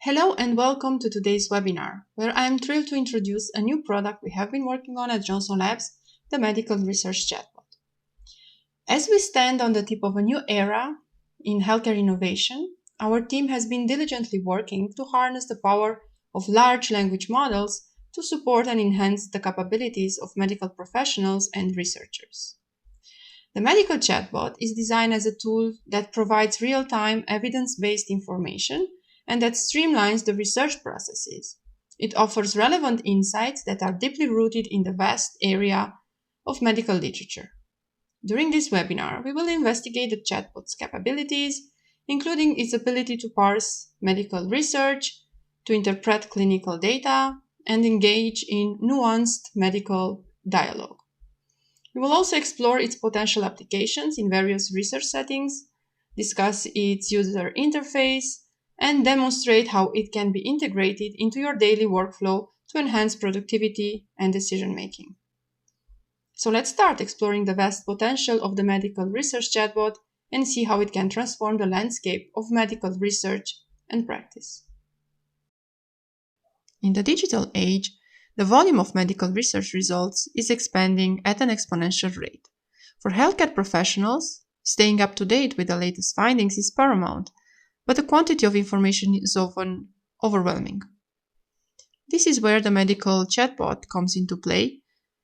Hello and welcome to today's webinar, where I am thrilled to introduce a new product we have been working on at Johnson Labs, the Medical Research Chatbot. As we stand on the tip of a new era in healthcare innovation, our team has been diligently working to harness the power of large language models to support and enhance the capabilities of medical professionals and researchers. The Medical Chatbot is designed as a tool that provides real-time evidence-based information and that streamlines the research processes. It offers relevant insights that are deeply rooted in the vast area of medical literature. During this webinar, we will investigate the chatbot's capabilities, including its ability to parse medical research, to interpret clinical data, and engage in nuanced medical dialogue. We will also explore its potential applications in various research settings, discuss its user interface, and demonstrate how it can be integrated into your daily workflow to enhance productivity and decision-making. So let's start exploring the vast potential of the medical research chatbot and see how it can transform the landscape of medical research and practice. In the digital age, the volume of medical research results is expanding at an exponential rate. For healthcare professionals, staying up to date with the latest findings is paramount, but the quantity of information is often overwhelming. This is where the medical chatbot comes into play,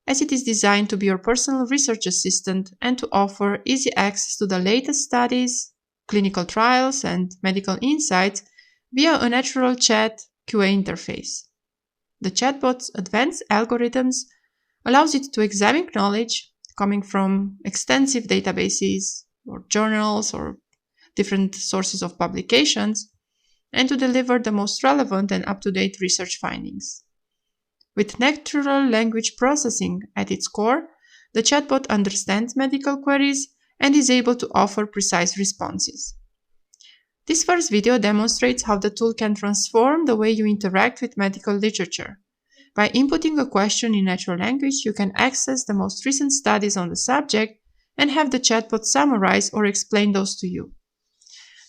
as it is designed to be your personal research assistant and to offer easy access to the latest studies, clinical trials, and medical insights via a natural chat QA interface. The chatbot's advanced algorithms allows it to examine knowledge coming from extensive databases or journals or different sources of publications, and to deliver the most relevant and up-to-date research findings. With natural language processing at its core, the chatbot understands medical queries and is able to offer precise responses. This first video demonstrates how the tool can transform the way you interact with medical literature. By inputting a question in natural language, you can access the most recent studies on the subject and have the chatbot summarize or explain those to you.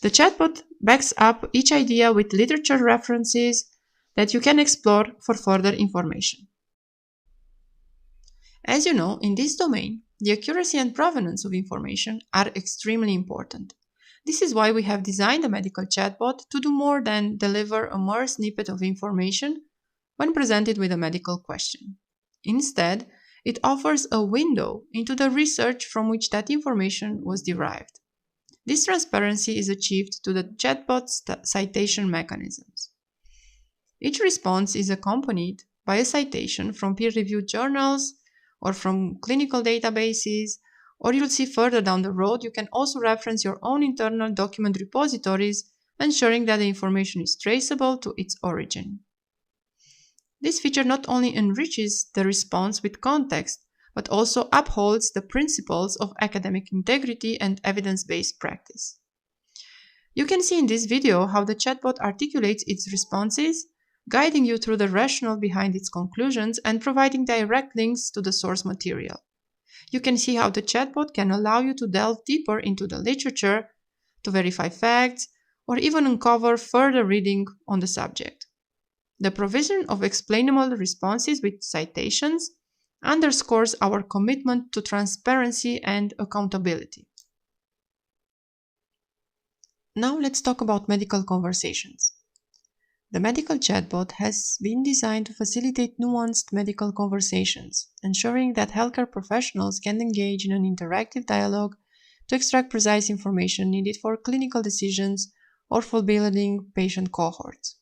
The chatbot backs up each idea with literature references that you can explore for further information. As you know, in this domain, the accuracy and provenance of information are extremely important. This is why we have designed the medical chatbot to do more than deliver a mere snippet of information when presented with a medical question. Instead, it offers a window into the research from which that information was derived. This transparency is achieved to the chatbot's citation mechanisms. Each response is accompanied by a citation from peer-reviewed journals or from clinical databases, or you'll see further down the road you can also reference your own internal document repositories, ensuring that the information is traceable to its origin. This feature not only enriches the response with context, but also upholds the principles of academic integrity and evidence-based practice. You can see in this video how the chatbot articulates its responses, guiding you through the rationale behind its conclusions and providing direct links to the source material. You can see how the chatbot can allow you to delve deeper into the literature, to verify facts, or even uncover further reading on the subject. The provision of explainable responses with citations underscores our commitment to transparency and accountability. Now let's talk about medical conversations. The medical chatbot has been designed to facilitate nuanced medical conversations, ensuring that healthcare professionals can engage in an interactive dialogue to extract precise information needed for clinical decisions or for building patient cohorts.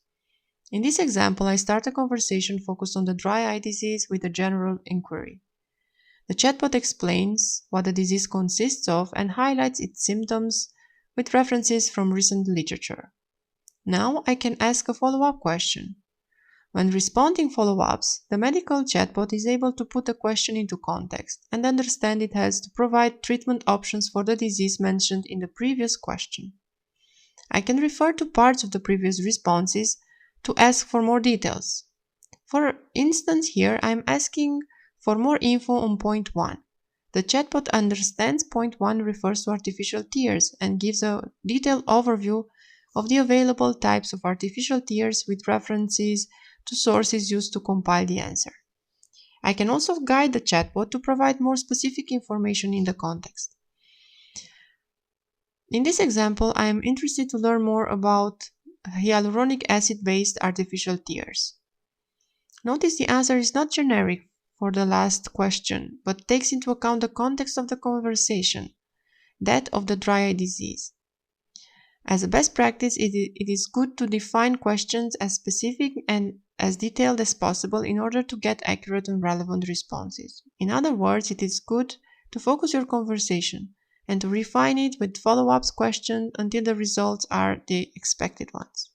In this example, I start a conversation focused on the dry eye disease with a general inquiry. The chatbot explains what the disease consists of and highlights its symptoms with references from recent literature. Now I can ask a follow-up question. When responding follow-ups, the medical chatbot is able to put the question into context and understand it has to provide treatment options for the disease mentioned in the previous question. I can refer to parts of the previous responses to ask for more details. For instance, here I am asking for more info on point 1. The chatbot understands point 1 refers to artificial tears and gives a detailed overview of the available types of artificial tears with references to sources used to compile the answer. I can also guide the chatbot to provide more specific information in the context. In this example, I am interested to learn more about hyaluronic acid-based artificial tears. Notice the answer is not generic for the last question, but takes into account the context of the conversation, that of the dry eye disease. As a best practice, it is good to define questions as specific and as detailed as possible in order to get accurate and relevant responses. In other words, it is good to focus your conversation and to refine it with follow-up questions until the results are the expected ones.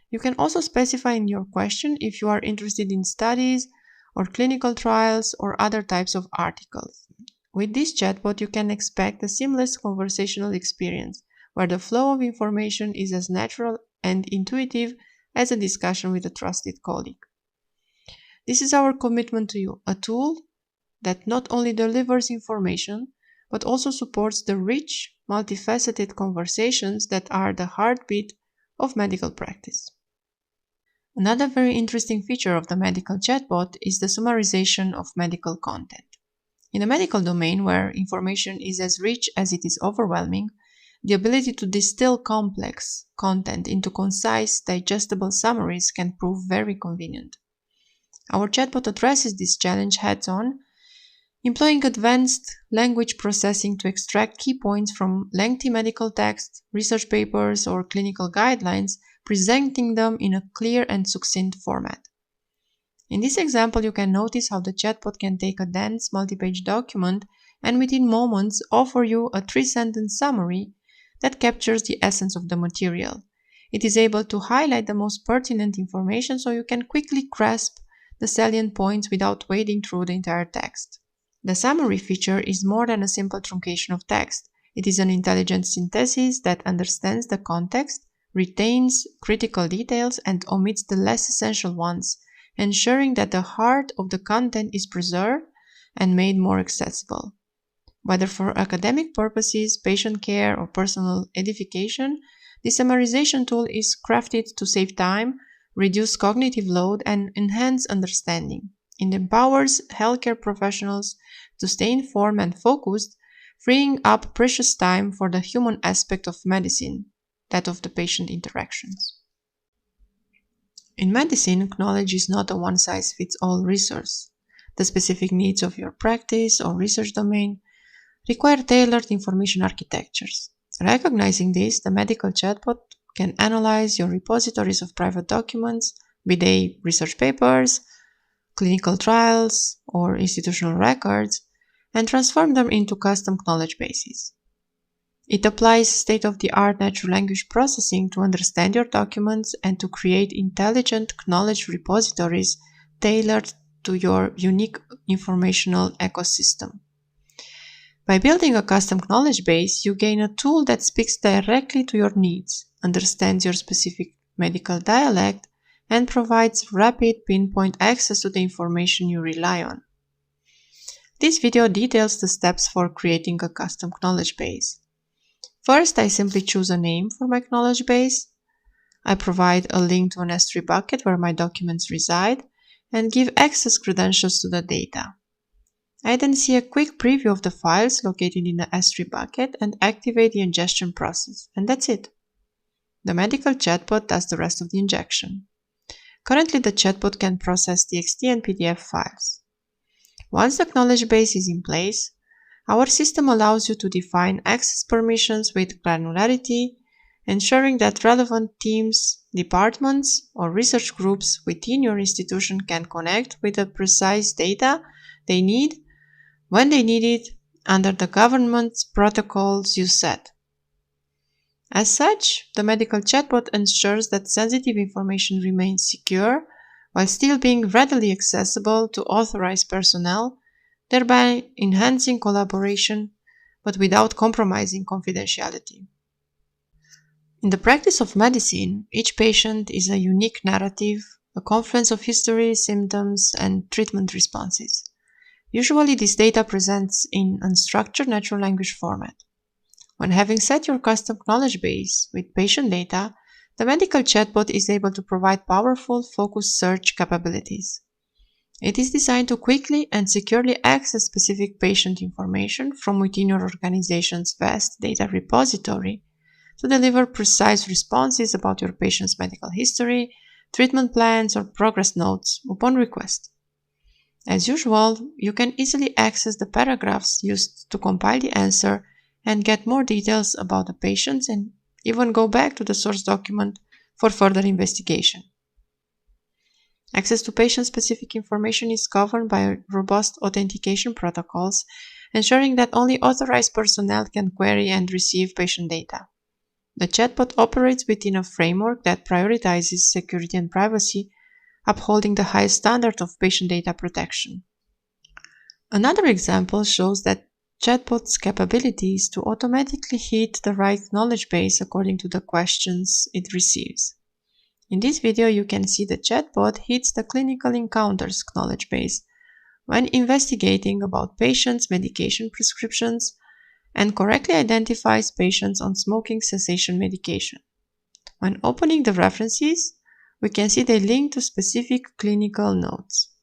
You can also specify in your question if you are interested in studies or clinical trials or other types of articles. With this chatbot, you can expect a seamless conversational experience where the flow of information is as natural and intuitive as a discussion with a trusted colleague. This is our commitment to you, a tool that not only delivers information, but also supports the rich, multifaceted conversations that are the heartbeat of medical practice. Another very interesting feature of the medical chatbot is the summarization of medical content. In the medical domain, where information is as rich as it is overwhelming, the ability to distill complex content into concise, digestible summaries can prove very convenient. Our chatbot addresses this challenge heads-on, employing advanced language processing to extract key points from lengthy medical texts, research papers, or clinical guidelines, presenting them in a clear and succinct format. In this example, you can notice how the chatbot can take a dense multi-page document and within moments offer you a 3-sentence summary that captures the essence of the material. It is able to highlight the most pertinent information so you can quickly grasp the salient points without wading through the entire text. The summary feature is more than a simple truncation of text. It is an intelligent synthesis that understands the context, retains critical details, and omits the less essential ones, ensuring that the heart of the content is preserved and made more accessible. Whether for academic purposes, patient care, or personal edification, the summarization tool is crafted to save time, reduce cognitive load, and enhance understanding. It empowers healthcare professionals to stay informed and focused, freeing up precious time for the human aspect of medicine, that of the patient interactions. In medicine, knowledge is not a one-size-fits-all resource. The specific needs of your practice or research domain require tailored information architectures. Recognizing this, the medical chatbot can analyze your repositories of private documents, be they research papers, clinical trials, or institutional records, and transform them into custom knowledge bases. It applies state-of-the-art natural language processing to understand your documents and to create intelligent knowledge repositories tailored to your unique informational ecosystem. By building a custom knowledge base, you gain a tool that speaks directly to your needs, understands your specific medical dialect, and provides rapid pinpoint access to the information you rely on. This video details the steps for creating a custom knowledge base. First, I simply choose a name for my knowledge base. I provide a link to an S3 bucket where my documents reside and give access credentials to the data. I then see a quick preview of the files located in the S3 bucket and activate the ingestion process, and that's it. The medical chatbot does the rest of the injection. Currently, the chatbot can process TXT and PDF files. Once the knowledge base is in place, our system allows you to define access permissions with granularity, ensuring that relevant teams, departments, or research groups within your institution can connect with the precise data they need when they need it under the government's protocols you set. As such, the medical chatbot ensures that sensitive information remains secure while still being readily accessible to authorized personnel, thereby enhancing collaboration but without compromising confidentiality. In the practice of medicine, each patient is a unique narrative, a confluence of history, symptoms, and treatment responses. Usually, this data presents in unstructured natural language format. When having set your custom knowledge base with patient data, The medical chatbot is able to provide powerful, focused search capabilities. It is designed to quickly and securely access specific patient information from within your organization's vast data repository to deliver precise responses about your patient's medical history, treatment plans, or progress notes upon request. As usual, you can easily access the paragraphs used to compile the answer and get more details about the patients and even go back to the source document for further investigation. Access to patient-specific information is governed by robust authentication protocols, ensuring that only authorized personnel can query and receive patient data. The chatbot operates within a framework that prioritizes security and privacy, upholding the highest standard of patient data protection. Another example shows that chatbot's capability is to automatically hit the right knowledge base according to the questions it receives. In this video, you can see the chatbot hits the clinical encounters knowledge base when investigating about patients' medication prescriptions and correctly identifies patients on smoking cessation medication. When opening the references, we can see they link to specific clinical notes.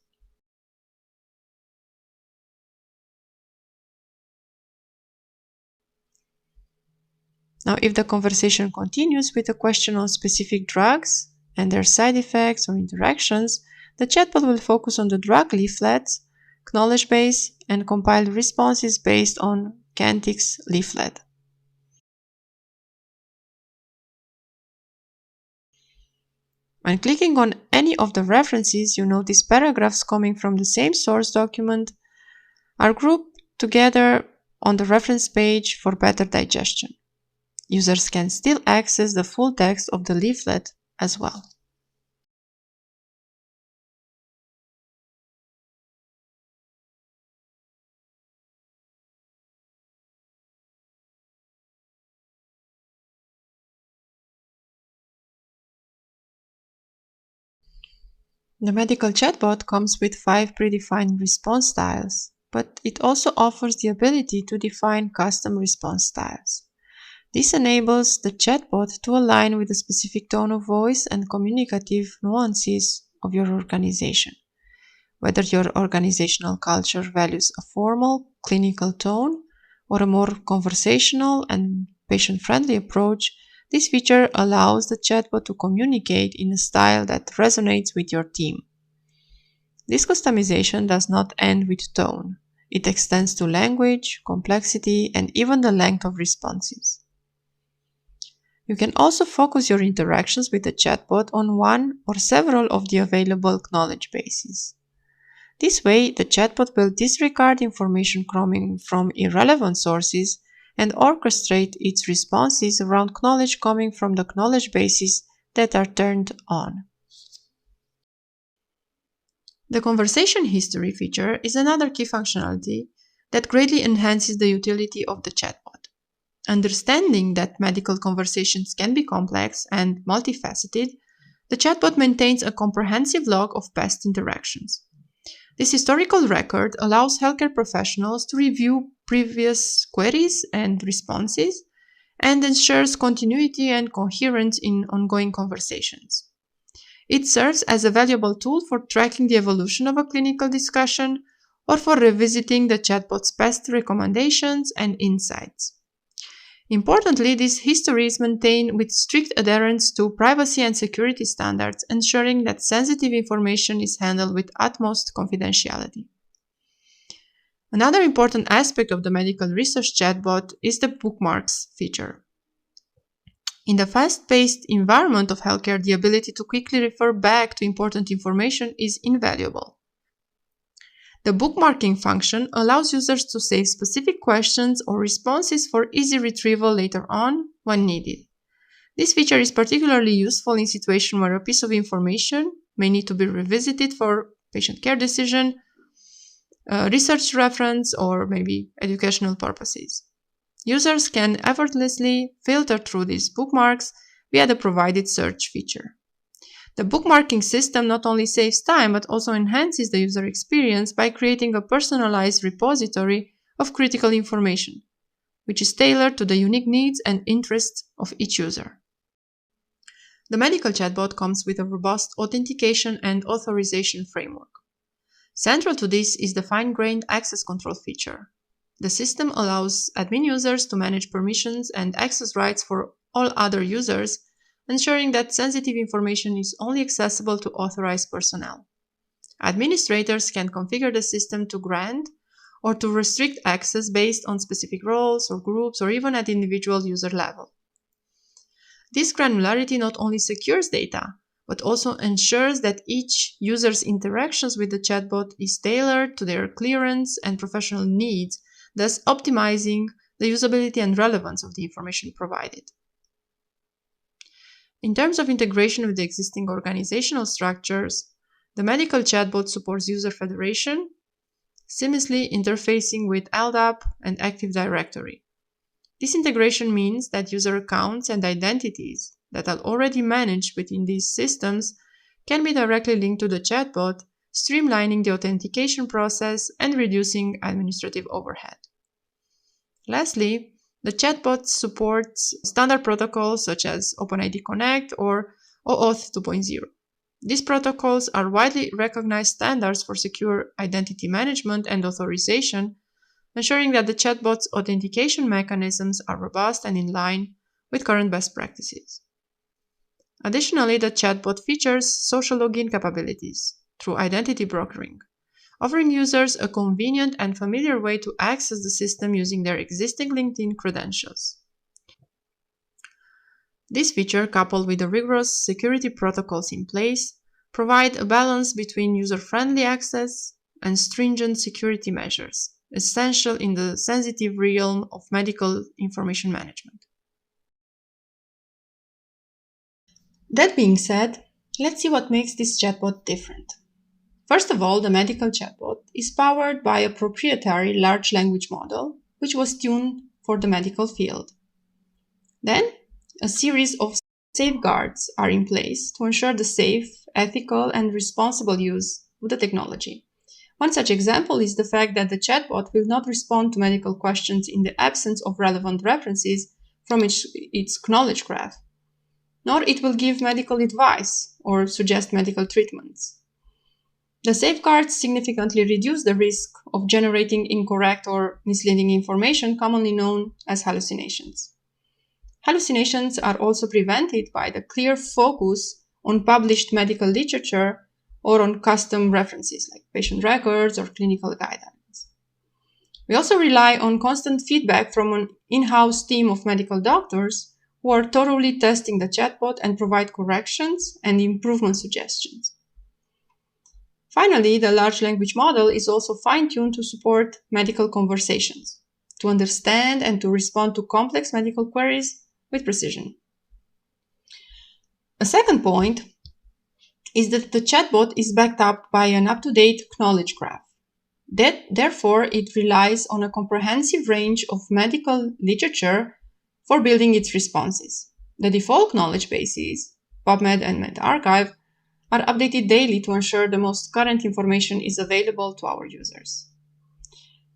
Now, if the conversation continues with a question on specific drugs and their side effects or interactions, the chatbot will focus on the drug leaflets, knowledge base, and compile responses based on Cantic's leaflet. When clicking on any of the references, you notice paragraphs coming from the same source document are grouped together on the reference page for better digestion. Users can still access the full text of the leaflet as well. The medical chatbot comes with 5 predefined response styles, but it also offers the ability to define custom response styles. This enables the chatbot to align with the specific tone of voice and communicative nuances of your organization. Whether your organizational culture values a formal, clinical tone or a more conversational and patient-friendly approach, this feature allows the chatbot to communicate in a style that resonates with your team. This customization does not end with tone. It extends to language, complexity, and even the length of responses. You can also focus your interactions with the chatbot on one or several of the available knowledge bases. This way, the chatbot will disregard information coming from irrelevant sources and orchestrate its responses around knowledge coming from the knowledge bases that are turned on. The conversation history feature is another key functionality that greatly enhances the utility of the chatbot. Understanding that medical conversations can be complex and multifaceted, the chatbot maintains a comprehensive log of past interactions. This historical record allows healthcare professionals to review previous queries and responses and ensures continuity and coherence in ongoing conversations. It serves as a valuable tool for tracking the evolution of a clinical discussion or for revisiting the chatbot's past recommendations and insights. Importantly, this history is maintained with strict adherence to privacy and security standards, ensuring that sensitive information is handled with utmost confidentiality. Another important aspect of the medical research chatbot is the bookmarks feature. In the fast-paced environment of healthcare, the ability to quickly refer back to important information is invaluable. The bookmarking function allows users to save specific questions or responses for easy retrieval later on when needed. This feature is particularly useful in situations where a piece of information may need to be revisited for patient care decision, research reference, or maybe educational purposes. Users can effortlessly filter through these bookmarks via the provided search feature. The bookmarking system not only saves time but also enhances the user experience by creating a personalized repository of critical information, which is tailored to the unique needs and interests of each user. The medical chatbot comes with a robust authentication and authorization framework. Central to this is the fine-grained access control feature. The system allows admin users to manage permissions and access rights for all other users, ensuring that sensitive information is only accessible to authorized personnel. Administrators can configure the system to grant or to restrict access based on specific roles or groups or even at individual user level. This granularity not only secures data, but also ensures that each user's interactions with the chatbot is tailored to their clearance and professional needs, thus optimizing the usability and relevance of the information provided. In terms of integration with the existing organizational structures, the medical chatbot supports user federation, seamlessly interfacing with LDAP and Active Directory. This integration means that user accounts and identities that are already managed within these systems can be directly linked to the chatbot, streamlining the authentication process and reducing administrative overhead. Lastly, the chatbot supports standard protocols such as OpenID Connect or OAuth 2.0. These protocols are widely recognized standards for secure identity management and authorization, ensuring that the chatbot's authentication mechanisms are robust and in line with current best practices. Additionally, the chatbot features social login capabilities through identity brokering, offering users a convenient and familiar way to access the system using their existing LinkedIn credentials. This feature, coupled with the rigorous security protocols in place, provide a balance between user-friendly access and stringent security measures, essential in the sensitive realm of medical information management. That being said, let's see what makes this chatbot different. First of all, the medical chatbot is powered by a proprietary large language model, which was tuned for the medical field. Then, a series of safeguards are in place to ensure the safe, ethical, and responsible use of the technology. One such example is the fact that the chatbot will not respond to medical questions in the absence of relevant references from its knowledge graph, nor it will give medical advice or suggest medical treatments. The safeguards significantly reduce the risk of generating incorrect or misleading information, commonly known as hallucinations. Hallucinations are also prevented by the clear focus on published medical literature or on custom references like patient records or clinical guidelines. We also rely on constant feedback from an in-house team of medical doctors who are thoroughly testing the chatbot and provide corrections and improvement suggestions. Finally, the large language model is also fine-tuned to support medical conversations, to understand and to respond to complex medical queries with precision. A second point is that the chatbot is backed up by an up-to-date knowledge graph. Therefore, it relies on a comprehensive range of medical literature for building its responses. The default knowledge bases, PubMed and medRxiv, are updated daily to ensure the most current information is available to our users.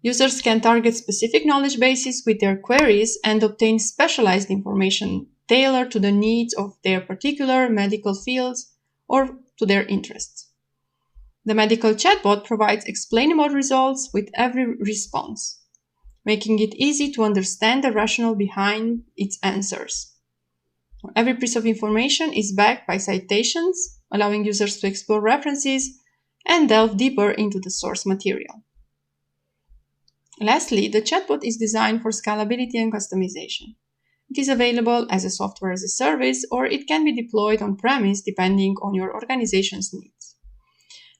Users can target specific knowledge bases with their queries and obtain specialized information tailored to the needs of their particular medical fields or to their interests. The medical chatbot provides explainable results with every response, making it easy to understand the rationale behind its answers. Every piece of information is backed by citations, allowing users to explore references and delve deeper into the source material. Lastly, the chatbot is designed for scalability and customization. It is available as a software as a service, or it can be deployed on-premise depending on your organization's needs.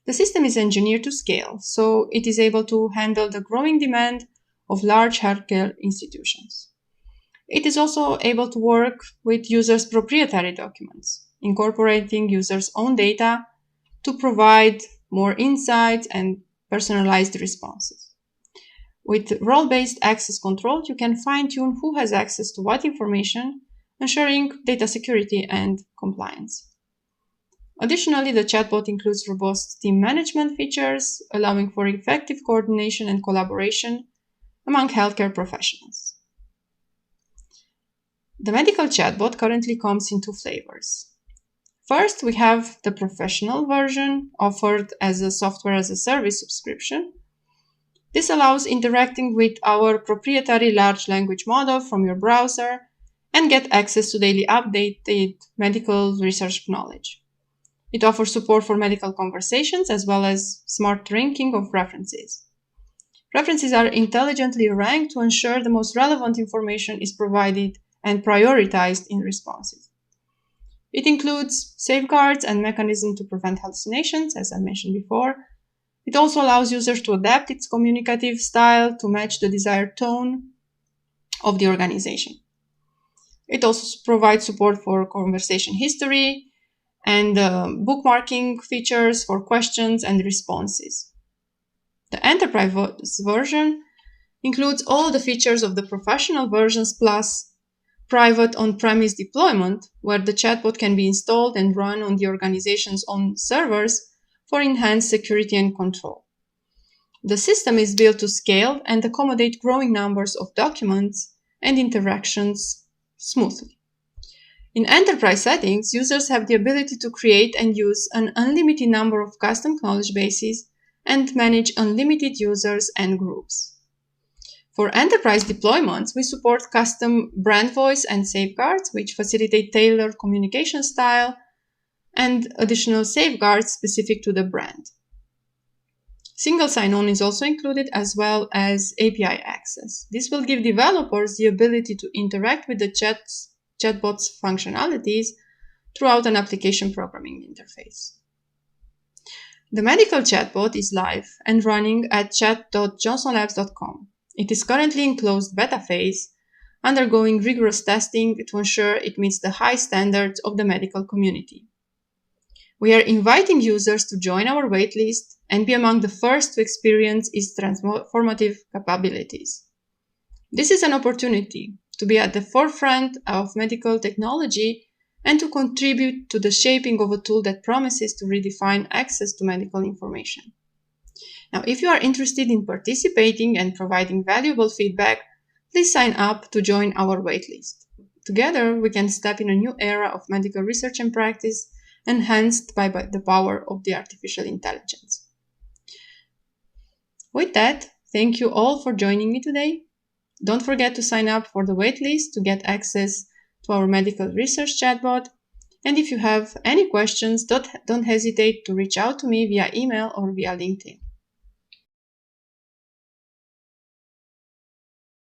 The system is engineered to scale, so it is able to handle the growing demand of large healthcare institutions. It is also able to work with users' proprietary documents, incorporating users' own data to provide more insights and personalized responses. With role-based access control, you can fine-tune who has access to what information, ensuring data security and compliance. Additionally, the chatbot includes robust team management features, allowing for effective coordination and collaboration among healthcare professionals. The medical chatbot currently comes in two flavors: First, we have the professional version offered as a software as a service subscription. This allows interacting with our proprietary large language model from your browser and get access to daily updated medical research knowledge. It offers support for medical conversations as well as smart ranking of references. References are intelligently ranked to ensure the most relevant information is provided and prioritized in responses. It includes safeguards and mechanisms to prevent hallucinations, as I mentioned before. It also allows users to adapt its communicative style to match the desired tone of the organization. It also provides support for conversation history and bookmarking features for questions and responses. The enterprise version includes all the features of the professional versions plus private on-premise deployment, where the chatbot can be installed and run on the organization's own servers for enhanced security and control. The system is built to scale and accommodate growing numbers of documents and interactions smoothly. In enterprise settings, users have the ability to create and use an unlimited number of custom knowledge bases and manage unlimited users and groups. For enterprise deployments, we support custom brand voice and safeguards, which facilitate tailored communication style and additional safeguards specific to the brand. Single sign-on is also included, as well as API access. This will give developers the ability to interact with the chatbot's functionalities throughout an application programming interface. The Medical Chatbot is live and running at chat.johnsonlabs.com. It is currently in closed beta phase, undergoing rigorous testing to ensure it meets the high standards of the medical community. We are inviting users to join our waitlist and be among the first to experience its transformative capabilities. This is an opportunity to be at the forefront of medical technology and to contribute to the shaping of a tool that promises to redefine access to medical information. Now, if you are interested in participating and providing valuable feedback, please sign up to join our waitlist. Together, we can step in a new era of medical research and practice, enhanced by the power of the artificial intelligence. With that, thank you all for joining me today. Don't forget to sign up for the waitlist to get access to our medical research chatbot. And if you have any questions, don't hesitate to reach out to me via email or via LinkedIn.